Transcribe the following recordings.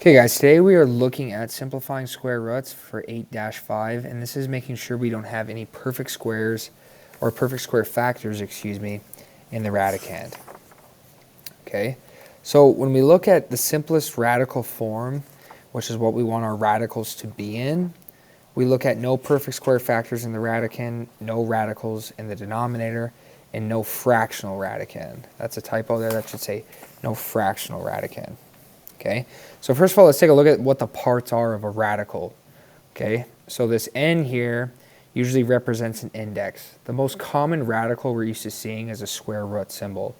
Okay guys, today we are looking at simplifying square roots for 8-5, and this is making sure we don't have any perfect squares or perfect square factors, excuse me, in the radicand. Okay, so when we look at the simplest radical form, which is what we want our radicals to be in, we look at no perfect square factors in the radicand, no radicals in the denominator, and no fractional radicand. That's a typo there, that should say no fractional radicand. Okay, so first of all, let's take a look at what the parts are of a radical. Okay, so this n here usually represents an index. The most common radical we're used to seeing is a square root symbol.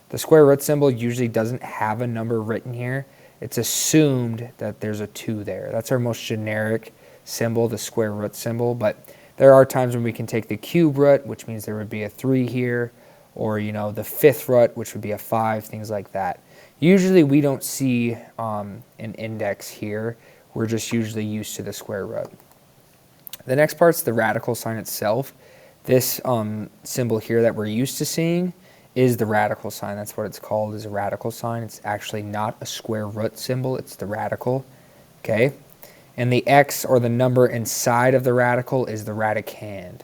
The square root symbol usually doesn't have a number written here. It's assumed that there's a 2 there. That's our most generic symbol, the square root symbol, but there are times when we can take the cube root, which means there would be a 3 here, or the fifth root, which would be a 5, things like that. Usually we don't see an index here. We're just usually used to the square root. The next part's the radical sign itself. This symbol here that we're used to seeing is the radical sign. That's what it's called, is a radical sign. It's actually not a square root symbol. It's the radical. Okay, and the x, or the number inside of the radical, is the radicand.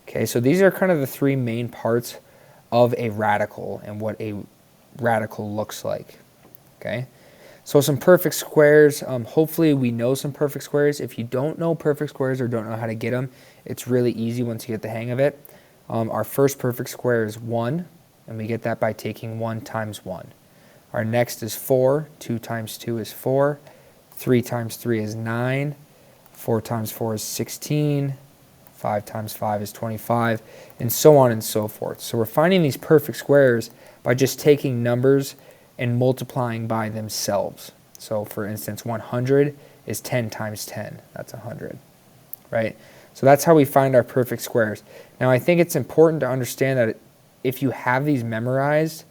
Okay, so these are kind of the three main parts of a radical and what a radical looks like. Okay, so some perfect squares. Hopefully we know some perfect squares. If you don't know perfect squares or don't know how to get them, it's really easy once you get the hang of it. Our first perfect square is 1, and we get that by taking 1 times 1. Our next is 4. 2 times 2 is 4. 3 times 3 is 9. 4 times 4 is 16. 5 times 5 is 25, and so on and so forth. So we're finding these perfect squares by just taking numbers and multiplying by themselves. So for instance, 100 is 10 times 10. That's 100, right? So that's how we find our perfect squares. Now I think it's important to understand that if you have these memorized,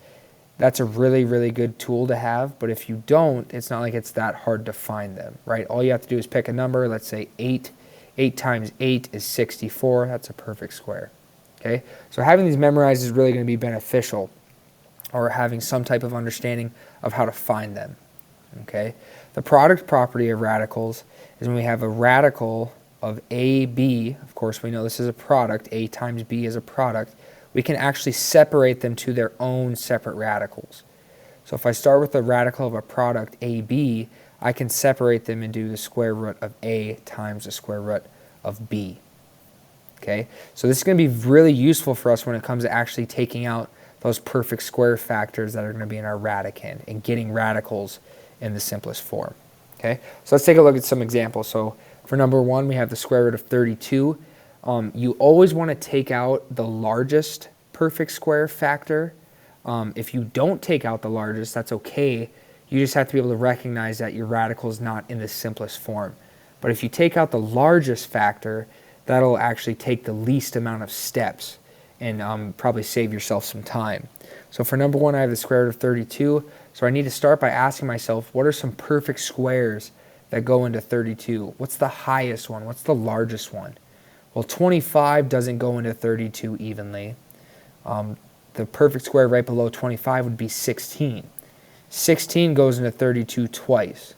that's a really, really good tool to have. But if you don't, it's not like it's that hard to find them, right? All you have to do is pick a number. Let's say 8. 8 times 8 is 64. That's a perfect square. Okay, so having these memorized is really going to be beneficial, or having some type of understanding of how to find them. Okay, the product property of radicals is when we have a radical of AB. Of course, we know this is a product. A times B is a product. We can actually separate them to their own separate radicals. So if I start with the radical of a product AB, I can separate them and do the square root of A times the square root of B. Okay, so this is going to be really useful for us when it comes to actually taking out those perfect square factors that are going to be in our radicand and getting radicals in the simplest form. Okay, so let's take a look at some examples. So for number 1, we have the square root of 32. You always want to take out the largest perfect square factor. If you don't take out the largest, that's okay. You just have to be able to recognize that your radical is not in the simplest form. But if you take out the largest factor, that'll actually take the least amount of steps and probably save yourself some time. So for number 1, I have the square root of 32. So I need to start by asking myself, what are some perfect squares that go into 32? What's the highest one? What's the largest one? Well, 25 doesn't go into 32 evenly. The perfect square right below 25 would be 16. 16 goes into 32 twice.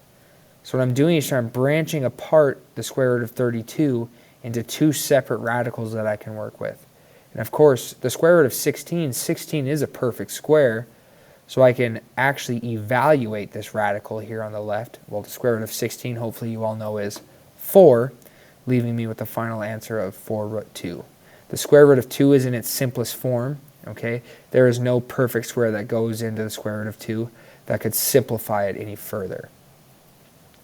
So what I'm doing is I'm branching apart the square root of 32 into 2 separate radicals that I can work with. And of course, the square root of 16 is a perfect square, so I can actually evaluate this radical here on the left. Well, the square root of 16, hopefully you all know, is 4, leaving me with the final answer of 4 root 2. The square root of 2 is in its simplest form. Okay, there is no perfect square that goes into the square root of 2 that could simplify it any further.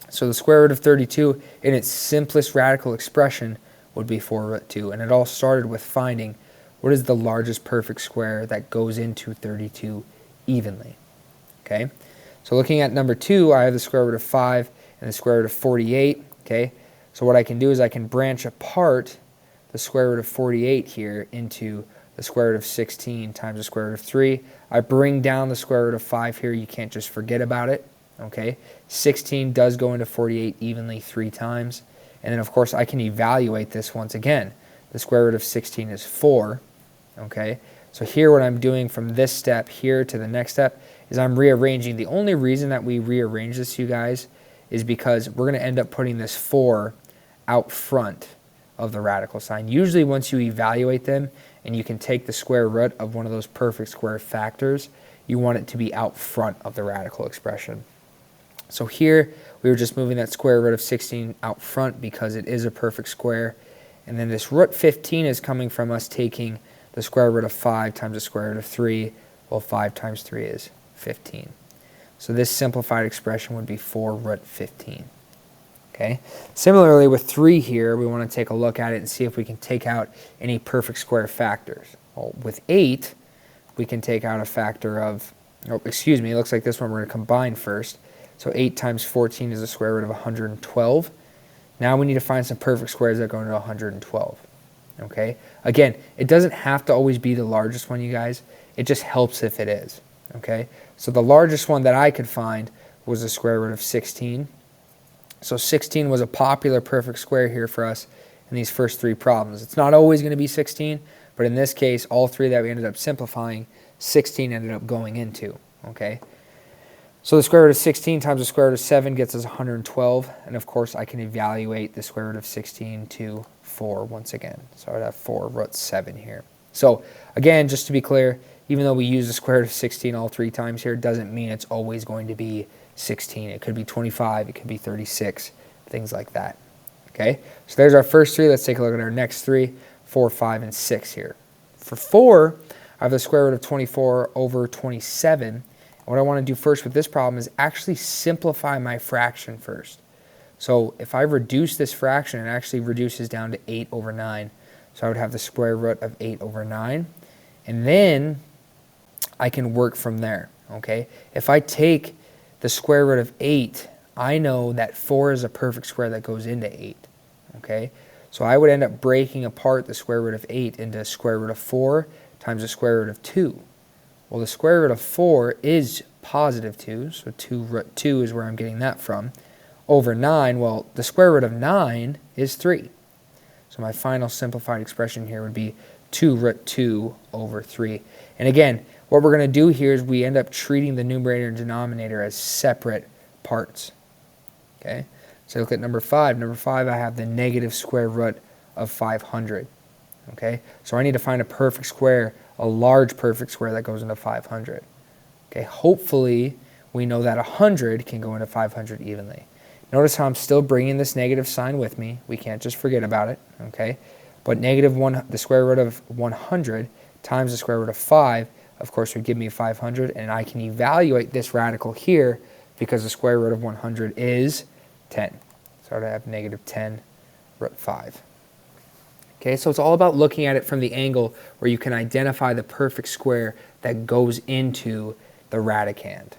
So the square root of 32 in its simplest radical expression would be 4 root 2. And it all started with finding what is the largest perfect square that goes into 32 evenly. Okay, so looking at number 2, I have the square root of 5 and the square root of 48. Okay, so what I can do is I can branch apart the square root of 48 here into the square root of 16 times the square root of 3. I bring down the square root of 5 here. You can't just forget about it. Okay, 16 does go into 48 evenly 3 times. And then, of course, I can evaluate this once again. The square root of 16 is 4. Okay, so here what I'm doing from this step here to the next step is I'm rearranging. The only reason that we rearrange this, you guys, is because we're going to end up putting this 4 out front of the radical sign. Usually once you evaluate them and you can take the square root of one of those perfect square factors, you want it to be out front of the radical expression. So here we were just moving that square root of 16 out front because it is a perfect square. And then this root 15 is coming from us taking the square root of 5 times the square root of 3. Well, 5 times 3 is 15. So this simplified expression would be 4 root 15. Okay. Similarly with 3 here, we want to take a look at it and see if we can take out any perfect square factors. Well, with 8, we can take out a factor of, it looks like this one we're going to combine first. So 8 times 14 is the square root of 112. Now we need to find some perfect squares that go into 112. Okay. Again, it doesn't have to always be the largest one, you guys. It just helps if it is. Okay. So the largest one that I could find was the square root of 16. So 16 was a popular perfect square here for us in these first 3 problems. It's not always going to be 16, but in this case, all 3 that we ended up simplifying, 16 ended up going into. Okay. So the square root of 16 times the square root of 7 gets us 112. And of course, I can evaluate the square root of 16 to 4 once again. So I would have 4 root 7 here. So again, just to be clear, even though we use the square root of 16 all 3 times here, it doesn't mean it's always going to be 16. It could be 25. It could be 36. Things like that. Okay. So there's our first 3. Let's take a look at our next 3, 4, 5, and 6 here. For 4, I have the square root of 24 over 27. What I want to do first with this problem is actually simplify my fraction first. So if I reduce this fraction, it actually reduces down to 8 over 9. So I would have the square root of 8 over 9. And then I can work from there. Okay. If I take the square root of 8, I know that 4 is a perfect square that goes into 8. Okay. So I would end up breaking apart the square root of 8 into square root of 4 times the square root of 2. Well, the square root of 4 is positive 2, so 2 root 2 is where I'm getting that from. Over 9, well, the square root of 9 is 3. So my final simplified expression here would be 2 root 2 over 3. And again, what we're going to do here is we end up treating the numerator and denominator as separate parts. Okay, so look at number 5. Number 5, I have the negative square root of 500. Okay, so I need to find a perfect square, a large perfect square that goes into 500. Okay, hopefully we know that 100 can go into 500 evenly. Notice how I'm still bringing this negative sign with me. We can't just forget about it. Okay, but negative 1, the square root of 100 times the square root of 5, of course, would give me 500, and I can evaluate this radical here because the square root of 100 is 10. So I'd have negative 10 root 5. Okay, so it's all about looking at it from the angle where you can identify the perfect square that goes into the radicand.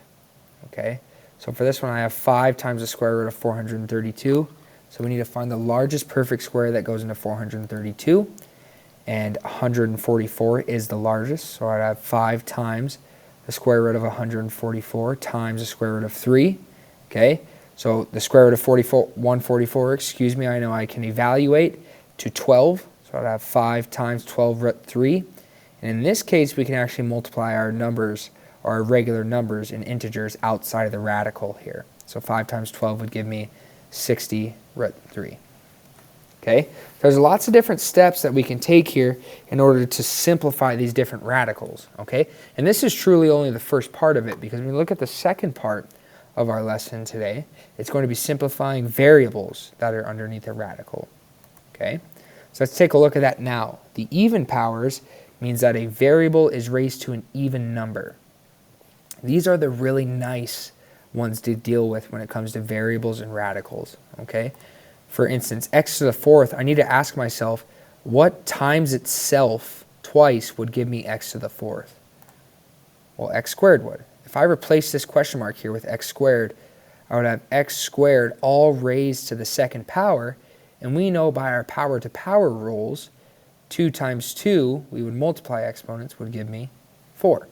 Okay, so for this one I have 5 times the square root of 432. So we need to find the largest perfect square that goes into 432. And 144 is the largest. So I'd have 5 times the square root of 144 times the square root of 3. Okay, so the square root of 144, I know I can evaluate to 12. So I'd have 5 times 12 root 3. And in this case, we can actually multiply our numbers, or our regular numbers, in integers outside of the radical here. So 5 times 12 would give me 60 root 3. Okay, there's lots of different steps that we can take here in order to simplify these different radicals. Okay, and this is truly only the first part of it, because when we look at the second part of our lesson today, it's going to be simplifying variables that are underneath a radical. Okay, so let's take a look at that now. The even powers means that a variable is raised to an even number. These are the really nice ones to deal with when it comes to variables and radicals. Okay. For instance, x to the 4th, I need to ask myself, what times itself twice would give me x to the 4th? Well, x squared would. If I replace this question mark here with x squared, I would have x squared all raised to the 2nd power, and we know by our power to power rules, 2 times 2, we would multiply exponents, would give me 4.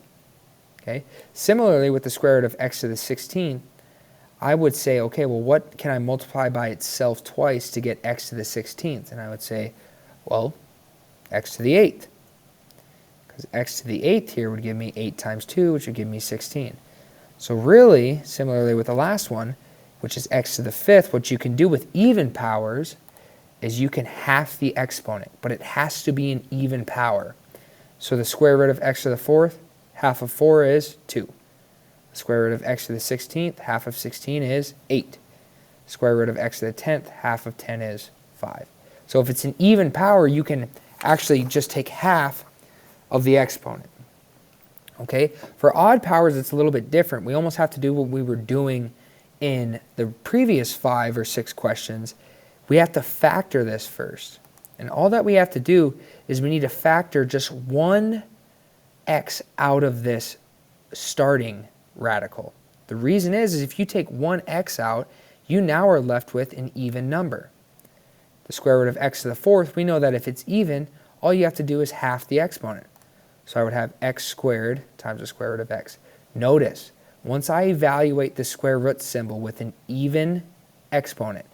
Okay. Similarly, with the square root of x to the 16th, I would say, okay, well, what can I multiply by itself twice to get x to the 16th? And I would say, well, x to the 8th. Because x to the 8th here would give me 8 times 2, which would give me 16. So really, similarly with the last one, which is x to the fifth, what you can do with even powers is you can half the exponent, but it has to be an even power. So the square root of x to the fourth, half of 4 is 2. The square root of x to the 16th, half of 16 is 8. The square root of x to the 10th, half of 10 is 5. So if it's an even power, you can actually just take half of the exponent. Okay? For odd powers, it's a little bit different. We almost have to do what we were doing in the previous 5 or 6 questions. We have to factor this first. And all that we have to do is we need to factor just one x out of this starting radical. The reason is if you take one x out, you now are left with an even number. The square root of x to the fourth, we know that if it's even, all you have to do is half the exponent. So I would have x squared times the square root of x. Notice, once I evaluate the square root symbol with an even exponent,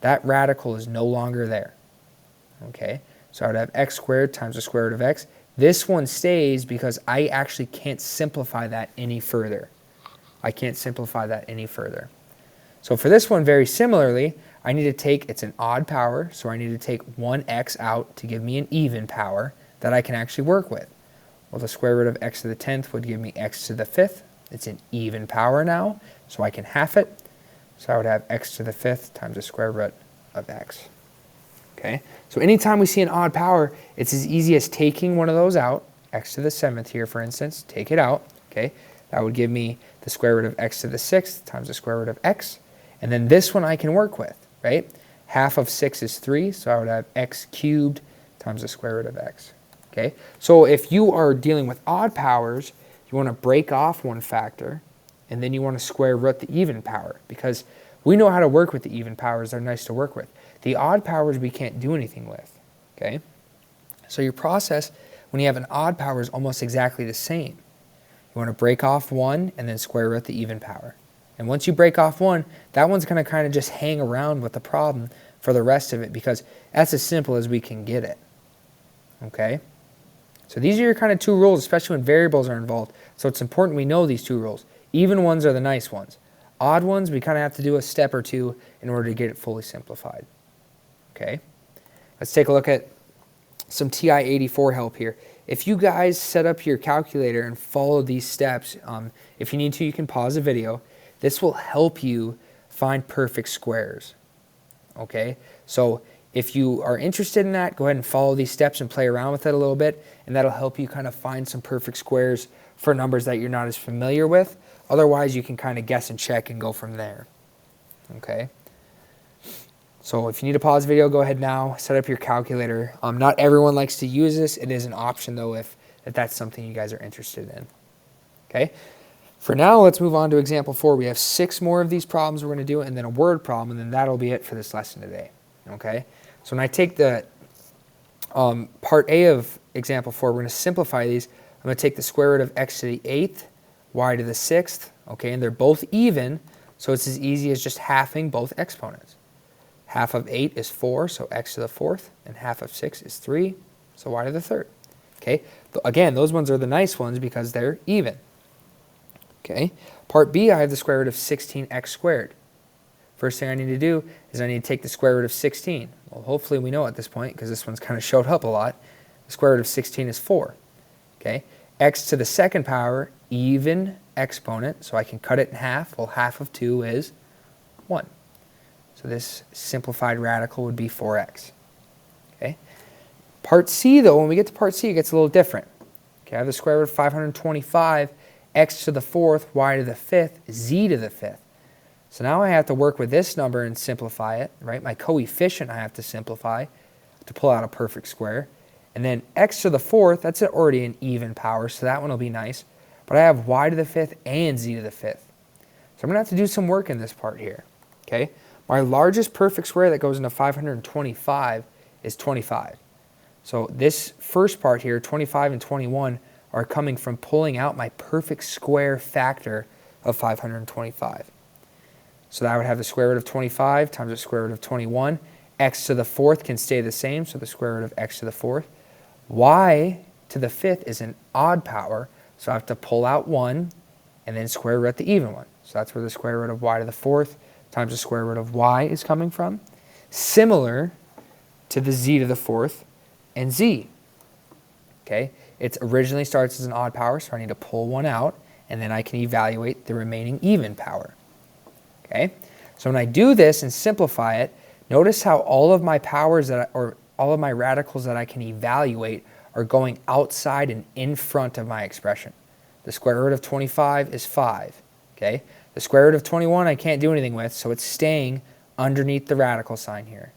that radical is no longer there. Okay, so I would have x squared times the square root of x. This one stays because I actually can't simplify that any further. I can't simplify that any further. So for this one, very similarly, I need to take, it's an odd power, so I need to take one x out to give me an even power that I can actually work with. Well, the square root of x to the 10th would give me x to the 5th. It's an even power now, so I can half it. So I would have x to the 5th times the square root of x. Okay, so anytime we see an odd power, it's as easy as taking one of those out, x to the 7th here, for instance, take it out. Okay, that would give me the square root of x to the 6th times the square root of x. And then this one I can work with, right? Half of 6 is 3, so I would have x cubed times the square root of x. Okay, so if you are dealing with odd powers, you want to break off one factor, and then you want to square root the even power, because we know how to work with the even powers. They're nice to work with. The odd powers we can't do anything with. Okay, so your process when you have an odd power is almost exactly the same. You want to break off one and then square root the even power. And once you break off one, that one's going to kind of just hang around with the problem for the rest of it, because that's as simple as we can get it. Okay? So these are your kind of 2 rules, especially when variables are involved. So it's important we know these 2 rules. Even ones are the nice ones. Odd ones, we kind of have to do a step or 2 in order to get it fully simplified. Okay? Let's take a look at some TI-84 help here. If you guys set up your calculator and follow these steps, if you need to, you can pause the video. This will help you find perfect squares. Okay? So if you are interested in that, go ahead and follow these steps and play around with it a little bit, and that'll help you kind of find some perfect squares for numbers that you're not as familiar with. Otherwise, you can kind of guess and check and go from there. Okay? So if you need to pause the video, go ahead now, set up your calculator. Not everyone likes to use this. It is an option, though, if that's something you guys are interested in. Okay? For now, let's move on to example 4. We have 6 more of these problems we're going to do, and then a word problem, and then that'll be it for this lesson today. Okay? So when I take the part A of example 4, we're going to simplify these. I'm going to take the square root of x to the 8th, y to the 6th, okay, and they're both even, so it's as easy as just halving both exponents. Half of 8 is 4, so x to the 4th, and half of 6 is 3, so y to the 3rd. Okay, again, those ones are the nice ones because they're even. Okay, part B, I have the square root of 16x squared. First thing I need to do is I need to take the square root of 16. Well, hopefully we know at this point, because this one's kind of showed up a lot. The square root of 16 is 4. Okay, x to the 2nd power, even exponent, so I can cut it in half. Well, half of 2 is 1. So this simplified radical would be 4x. Okay. Part C, though, when we get to part C, it gets a little different. Okay, I have the square root of 525, x to the 4th, y to the 5th, z to the 5th. So now I have to work with this number and simplify it, right? My coefficient I have to simplify to pull out a perfect square. And then x to the 4th, that's already an even power, so that one will be nice. But I have y to the 5th and z to the 5th. So I'm going to have to do some work in this part here. Okay. My largest perfect square that goes into 525 is 25. So this first part here, 25 and 21, are coming from pulling out my perfect square factor of 525. So that would have the square root of 25 times the square root of 21. X to the 4th can stay the same, so the square root of x to the 4th. Y to the 5th is an odd power, so I have to pull out 1 and then square root the even one. So that's where the square root of y to the 4th times the square root of y is coming from, similar to the z to the fourth and z. Okay, it originally starts as an odd power, so I need to pull one out, and then I can evaluate the remaining even power. Okay, so when I do this and simplify it, notice how all of my powers or all of my radicals that I can evaluate are going outside and in front of my expression. The square root of 25 is 5. Okay, the square root of 21 I can't do anything with, so it's staying underneath the radical sign here.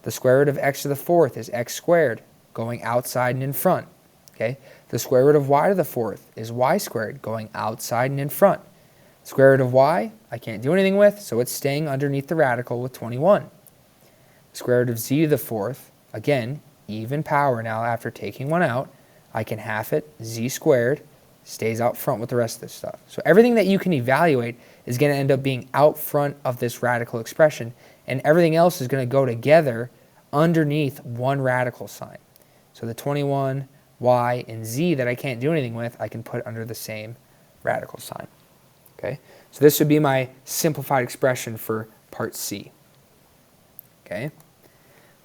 The square root of x to the fourth is x squared, going outside and in front. Okay, the square root of y to the fourth is y squared, going outside and in front. Square root of y I can't do anything with, so it's staying underneath the radical with 21. Square root of z to the fourth, again, even power now after taking one out. I can half it, z squared, stays out front with the rest of this stuff. So everything that you can evaluate is going to end up being out front of this radical expression, and everything else is going to go together underneath one radical sign. So the 21, y, and z that I can't do anything with, I can put under the same radical sign. Okay, so this would be my simplified expression for part C. Okay,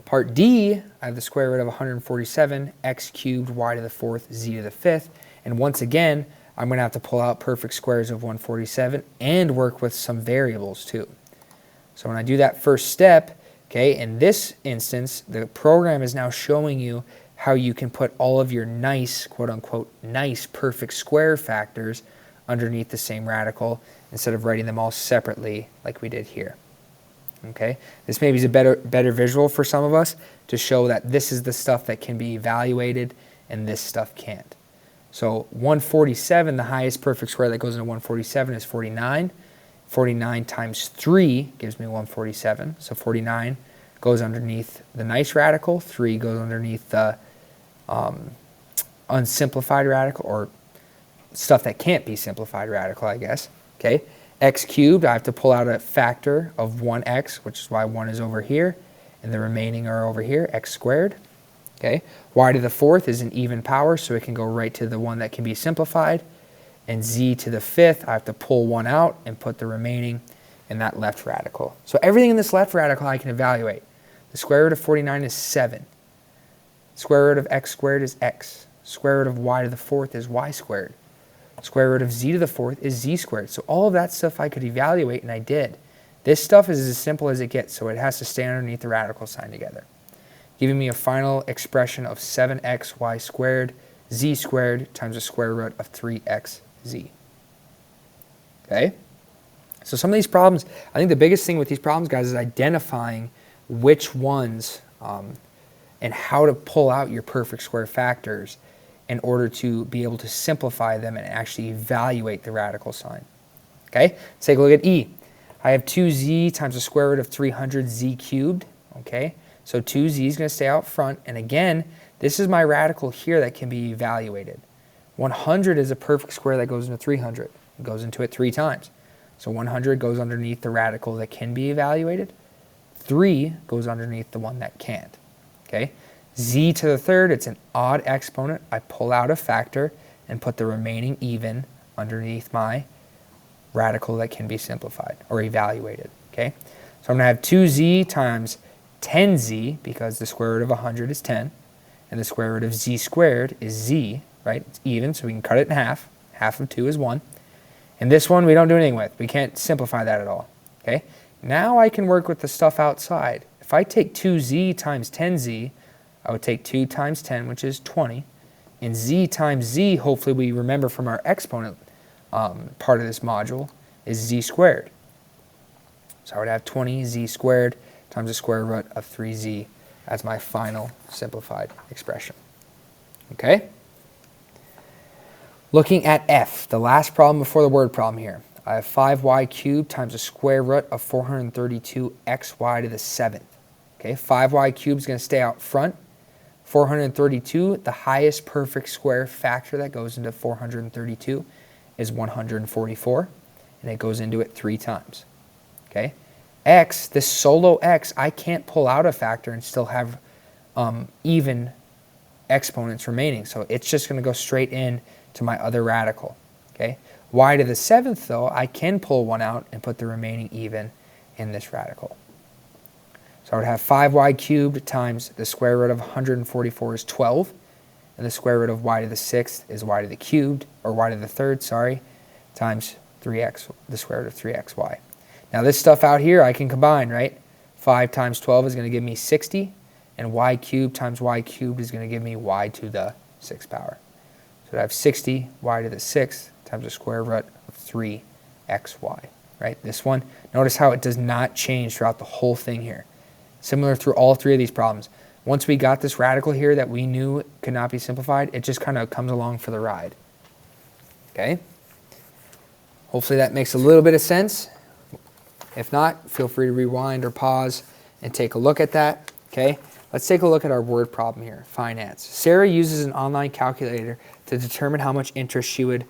part D, I have the square root of 147, x cubed, y to the fourth, z to the fifth, and once again, I'm going to have to pull out perfect squares of 147 and work with some variables too. So when I do that first step, okay, in this instance, the program is now showing you how you can put all of your nice, quote-unquote, nice perfect square factors underneath the same radical instead of writing them all separately like we did here. Okay, this maybe is a better visual for some of us to show that this is the stuff that can be evaluated and this stuff can't. So 147, the highest perfect square that goes into 147 is 49. 49 times 3 gives me 147. So 49 goes underneath the nice radical. 3 goes underneath the unsimplified radical, or stuff that can't be simplified radical, I guess. Okay, x cubed, I have to pull out a factor of 1x, which is why 1 is over here, and the remaining are over here, x squared. Okay, y to the fourth is an even power, so it can go right to the one that can be simplified. And z to the fifth, I have to pull one out and put the remaining in that left radical. So everything in this left radical I can evaluate. The square root of 49 is 7. Square root of x squared is x. Square root of y to the fourth is y squared. Square root of z to the fourth is z squared. So all of that stuff I could evaluate, and I did. This stuff is as simple as it gets, so it has to stay underneath the radical sign together, giving me a final expression of 7xy squared z squared times the square root of 3xz. Okay? So some of these problems, I think the biggest thing with these problems, guys, is identifying which ones and how to pull out your perfect square factors in order to be able to simplify them and actually evaluate the radical sign. Okay? Let's take a look at E. I have 2z times the square root of 300z cubed. Okay? So 2z is going to stay out front, and again, this is my radical here that can be evaluated. 100 is a perfect square that goes into 300. It goes into it 3 times. So 100 goes underneath the radical that can be evaluated. 3 goes underneath the one that can't. Okay? Z to the third, it's an odd exponent. I pull out a factor and put the remaining even underneath my radical that can be simplified or evaluated. Okay? So I'm going to have 2z times 10z, because the square root of 100 is 10, and the square root of z squared is z, right? It's even, so we can cut it in half. Half of 2 is 1. And this one we don't do anything with. We can't simplify that at all. Okay? Now I can work with the stuff outside. If I take 2z times 10z, I would take 2 times 10, which is 20. And z times z, hopefully we remember from our exponent part of this module, is z squared. So I would have 20z squared times the square root of 3z as my final simplified expression. Okay? Looking at F, the last problem before the word problem here. I have 5y cubed times the square root of 432xy to the 7th. Okay, 5y cubed is going to stay out front. 432, the highest perfect square factor that goes into 432 is 144, and it goes into it 3 times. Okay, x, this solo x, I can't pull out a factor and still have even exponents remaining, so it's just going to go straight in to my other radical. Okay, y to the 7th, though, I can pull one out and put the remaining even in this radical. So I would have 5y cubed times the square root of 144 is 12, and the square root of y to the 6th is y to the cubed, or y to the 3rd, sorry, times 3x, the square root of 3xy. Now this stuff out here I can combine, right? 5 times 12 is going to give me 60, and y cubed times y cubed is going to give me y to the 6th power. So I have 60 y to the 6th times the square root of 3xy, right? This one, notice how it does not change throughout the whole thing here. Similar through all three of these problems. Once we got this radical here that we knew could not be simplified, it just kind of comes along for the ride. Okay? Hopefully that makes a little bit of sense. If not, feel free to rewind or pause and take a look at that. Okay? Let's take a look at our word problem here, finance. Sarah uses an online calculator to determine how much interest she would,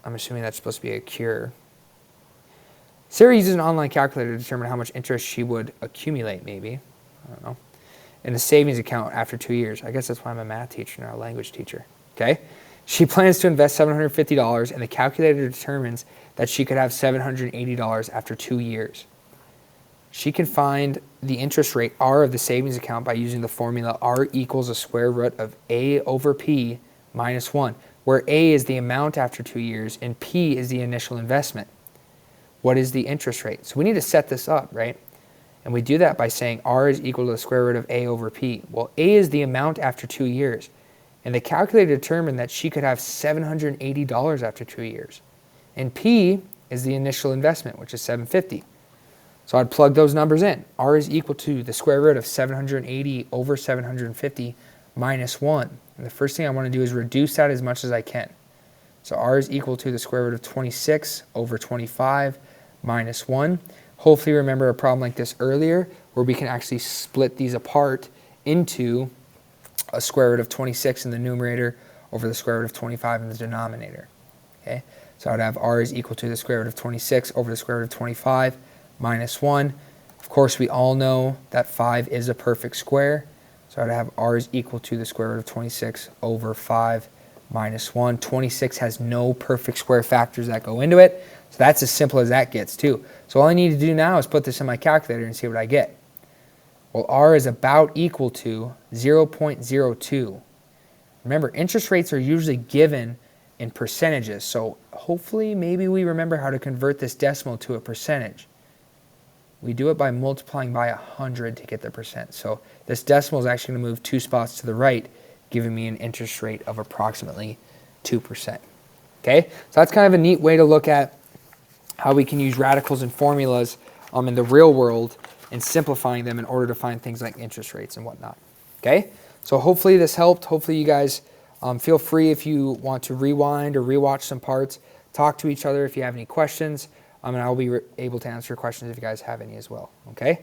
I'm assuming that's supposed to be a cure. Sarah uses an online calculator to determine how much interest she would accumulate, maybe, I don't know, in a savings account after 2 years. I guess that's why I'm a math teacher, not a language teacher. Okay? She plans to invest $750, and the calculator determines that she could have $780 after 2 years. She can find the interest rate R of the savings account by using the formula R equals the square root of A over P minus 1, where A is the amount after 2 years and P is the initial investment. What is the interest rate? So we need to set this up, right? And we do that by saying R is equal to the square root of A over P. Well, A is the amount after 2 years. And the calculator determined that she could have $780 after 2 years. And P is the initial investment, which is $750. So I'd plug those numbers in. R is equal to the square root of 780 over 750 minus 1. And the first thing I want to do is reduce that as much as I can. So R is equal to the square root of 26 over 25 minus 1. Hopefully remember a problem like this earlier where we can actually split these apart into a square root of 26 in the numerator over the square root of 25 in the denominator. Okay, so I'd have R is equal to the square root of 26 over the square root of 25 minus 1. Of course, we all know that 5 is a perfect square. So I'd have R is equal to the square root of 26 over 5 minus 1. 26 has no perfect square factors that go into it. So that's as simple as that gets too. So all I need to do now is put this in my calculator and see what I get. Well, R is about equal to 0.02. Remember, interest rates are usually given in percentages. So hopefully maybe we remember how to convert this decimal to a percentage. We do it by multiplying by 100 to get the percent. So this decimal is actually going to move 2 spots to the right, giving me an interest rate of approximately 2%. Okay, so that's kind of a neat way to look at how we can use radicals and formulas in the real world and simplifying them in order to find things like interest rates and whatnot. Okay, so hopefully this helped. Hopefully you guys feel free if you want to rewind or rewatch some parts, talk to each other if you have any questions, and I'll be able to answer questions if you guys have any as well. Okay,